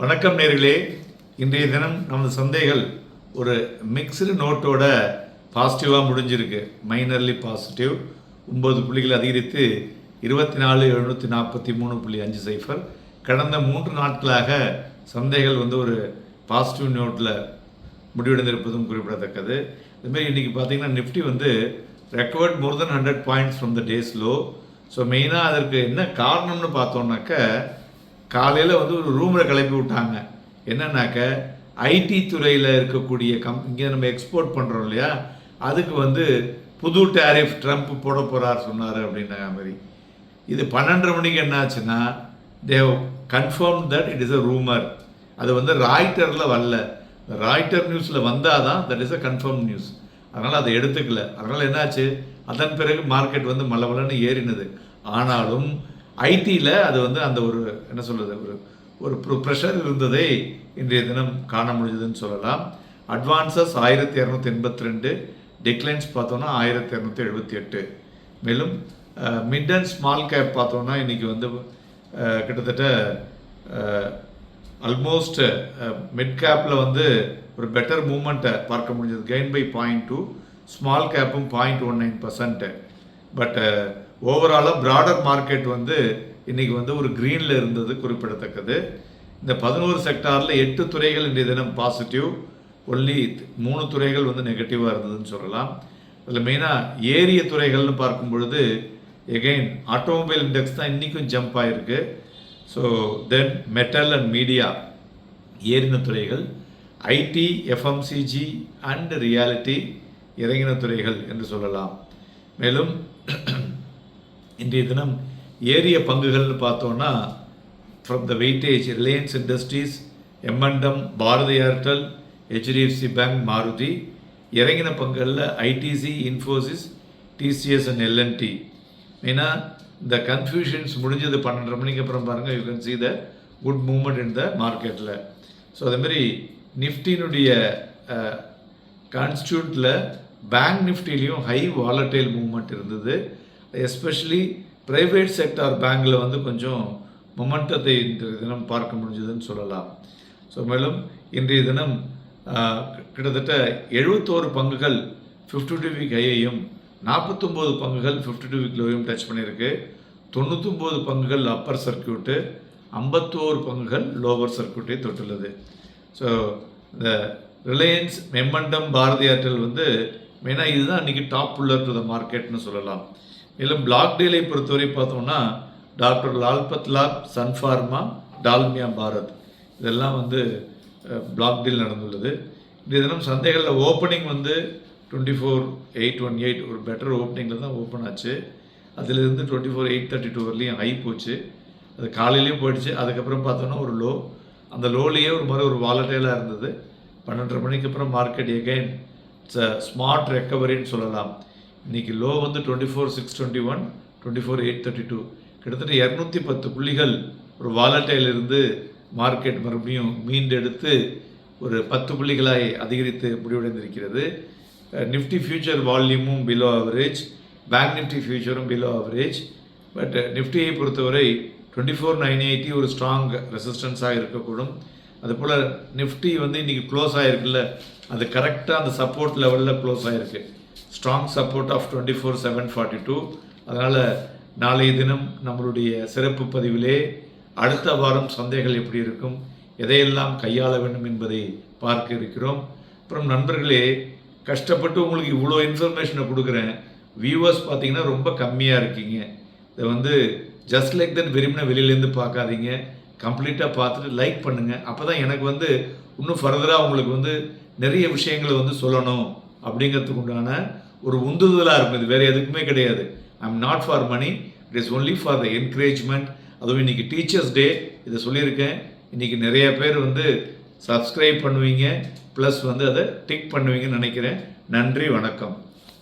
வணக்கம் நேர்களே. இன்றைய தினம் நமது சந்தைகள் ஒரு மிக்ஸ்டு நோட்டோட பாசிட்டிவாக முடிஞ்சிருக்கு. மைனர்லி பாசிட்டிவ் 9 புள்ளிகள் அதிகரித்து 24,743.50. கடந்த 3 நாட்களாக சந்தைகள் ஒரு பாசிட்டிவ் நோட்டில் முடிவடைந்திருப்பதும் குறிப்பிடத்தக்கது. இதுமாரி இன்றைக்கி பார்த்திங்கன்னா Nifty recovered more then 100 points from the days low. So மெயினாக அதற்கு என்ன காரணம்னு பார்த்தோம்னாக்க, காலையில் ஒரு ரூமில் கிளப்பி விட்டாங்க. என்னன்னாக்க ஐடி துறையில் இருக்கக்கூடிய இங்கே நம்ம எக்ஸ்போர்ட் பண்ணுறோம் இல்லையா, அதுக்கு புது டேரிஃப் ட்ரம்ப் போட போகிறார் சொன்னார் அப்படின்ற மாதிரி. இது 12:30 மணிக்கு என்ன ஆச்சுன்னா, they confirm that it is a rumour. அது ராய்ட்டரில் வரல. ராய்ட்டர் நியூஸில் வந்தால் தான் that is a confirm news. அதனால் அதை எடுத்துக்கல. அதனால் என்னாச்சு, அதன் பிறகு மார்க்கெட் மலமலன்னு ஏறினது. ஆனாலும் ஐடியில் அது அந்த என்ன சொல்கிறது, ஒரு ப்ரெஷர் இருந்ததை இன்றைய தினம் காண முடிஞ்சதுன்னு சொல்லலாம். அட்வான்சஸ் 1282, டிக்ளைன்ஸ் பார்த்தோன்னா 1278. மேலும் மிட் அண்ட் ஸ்மால் கேப் பார்த்தோன்னா இன்றைக்கி கிட்டத்தட்ட ஆல்மோஸ்ட் மிட் கேப்பில் ஒரு பெட்டர் மூமெண்ட்டை பார்க்க முடிஞ்சது. கெயின் பை 0.2, ஸ்மால் கேப்பும் 0.19%. பட் ஓவராலாக ப்ராடர் மார்க்கெட் இன்றைக்கி ஒரு க்ரீனில் இருந்தது குறிப்பிடத்தக்கது. இந்த 11 செக்டாரில் 8 துறைகள் இன்றைய தினம் பாசிட்டிவ், ஒன்லி 3 துறைகள் நெகட்டிவாக இருந்ததுன்னு சொல்லலாம். அதில் மெயினாக ஏரிய துறைகள்னு பார்க்கும் பொழுது எகெயின் ஆட்டோமொபைல் இண்டெக்ஸ் தான் இன்றைக்கும் ஜம்ப் ஆகிருக்கு. So then metal and media ஏறின துறைகள், ஐடி, எஃப்எம்சிஜி அண்ட் ரியாலிட்டி இறங்கின துறைகள் என்று சொல்லலாம். மேலும் இன்றைய தினம் ஏரிய பங்குகள்னு பார்த்தோன்னா, from the weightage Reliance Industries, M and M, Bharti Airtel, HDFC bank, Maruti. இறங்கின பங்குகளில் ITC, Infosys, TCS and L and T. மெயினாக இந்த கன்ஃபியூஷன்ஸ் முடிஞ்சது 12:30 மணிக்கு அப்புறம் பாருங்கள், you can see the good movement in the மார்க்கெட்டில். ஸோ அதேமாதிரி நிஃப்டினுடைய கான்ஸ்டியூட்டில் பேங்க் நிஃப்டிலையும் ஹை வாலட்டைல் மூவ்மெண்ட் இருந்தது. எஸ்பெஷலி ப்ரைவேட் செக்டார் பேங்கில் கொஞ்சம் மொமெண்டத்தை இன்றைய தினம் பார்க்க முடிஞ்சதுன்னு சொல்லலாம். ஸோ மேலும் இன்றைய தினம் கிட்டத்தட்ட 71 பங்குகள் 52 வீக் ஹையையும், 49 பங்குகள் 52 வீக் லோவையும் டச் பண்ணியிருக்கு. 99 பங்குகள் அப்பர் சர்க்கியூட்டு, 51 பங்குகள் லோவர் சர்க்கியூட்டை தொட்டுள்ளது. ஸோ இந்த ரிலையன்ஸ், எம்என்டம், பாரதி ஏர்டெல் மெயினாக இதுதான் இன்றைக்கி டாப் புல்லர் டு த மார்க்கெட்னு சொல்லலாம். மேலும் பிளாக் டீலை பொறுத்தவரை பார்த்தோம்னா, டாக்டர் லால் பத்லாப், சன்ஃபார்மா, டால்மியா பாரத் இதெல்லாம் பிளாக் டீல் நடந்துள்ளது. இந்த தினம் சந்தைகளில் ஓப்பனிங் 24,818 ஒரு பெட்டர் ஓப்பனிங்கில் தான் ஓப்பன் ஆச்சு. அதிலிருந்து 24,832 வரலையும் ஹை போச்சு. அது காலையிலையும் போயிடுச்சு. அதுக்கப்புறம் பார்த்தோன்னா ஒரு லோ, அந்த லோலேயே ஒரு வாலட்டைலாக இருந்தது. 12:30 மணிக்கு அப்புறம் market again it's a smart ரெக்கவரின்னு சொல்லலாம். இன்றைக்கி லோ 24,621, 24,832, கிட்டத்தட்ட 210 புள்ளிகள் ஒரு வாலட்டைல் இருந்து மார்க்கெட் மறுபடியும் மீண்டெடுத்து ஒரு 10 புள்ளிகளாய் அதிகரித்து முடிவடைந்திருக்கிறது. நிஃப்டி ஃபியூச்சர் வால்யூமும் பிலோ ஆவரேஜ், பேங்க் நிஃப்டி ஃபியூச்சரும் பிலோ ஆவரேஜ். பட் நிஃப்டியை பொறுத்தவரை 24,980 ஒரு ஸ்ட்ராங் ரெசிஸ்டன்ஸாக இருக்கக்கூடும். அதுபோல் நிஃப்டி இன்றைக்கி க்ளோஸ் ஆகிருக்குல்ல, அது கரெக்டாக அந்த சப்போர்ட் லெவலில் க்ளோஸ் ஆகிருக்கு. Strong support of 24,742. அதனால் நாளைய தினம் நம்மளுடைய சிறப்பு பதிவிலே அடுத்த வாரம் சந்தைகள் எப்படி இருக்கும், எதையெல்லாம் கையாள வேண்டும் என்பதை பார்க்க இருக்கிறோம். அப்புறம் நண்பர்களே, கஷ்டப்பட்டு உங்களுக்கு இவ்வளோ இன்ஃபர்மேஷனை கொடுக்குறேன். வியூவர்ஸ் பார்த்தீங்கன்னா ரொம்ப கம்மியாக இருக்கீங்க. இதை ஜஸ்ட் லைக் தட் வெறுமனே வெளியிலேருந்து பார்க்காதீங்க, கம்ப்ளீட்டாக பார்த்துட்டு லைக் பண்ணுங்கள். அப்போ தான் எனக்கு இன்னும் ஃபர்தராக உங்களுக்கு நிறைய விஷயங்களை சொல்லணும் அப்படிங்கிறதுக்கு உண்டான ஒரு உந்துதலாக இருக்கும். இது வேறு எதுக்குமே கிடையாது. I am not for money, it is only for the encouragement. அதுவும் இன்றைக்கி டீச்சர்ஸ் டே, இதை சொல்லியிருக்கேன். இன்றைக்கி நிறைய பேர் சப்ஸ்கிரைப் பண்ணுவீங்க, ப்ளஸ் அதை டிக் பண்ணுவீங்கன்னு நினைக்கிறேன். நன்றி, வணக்கம்.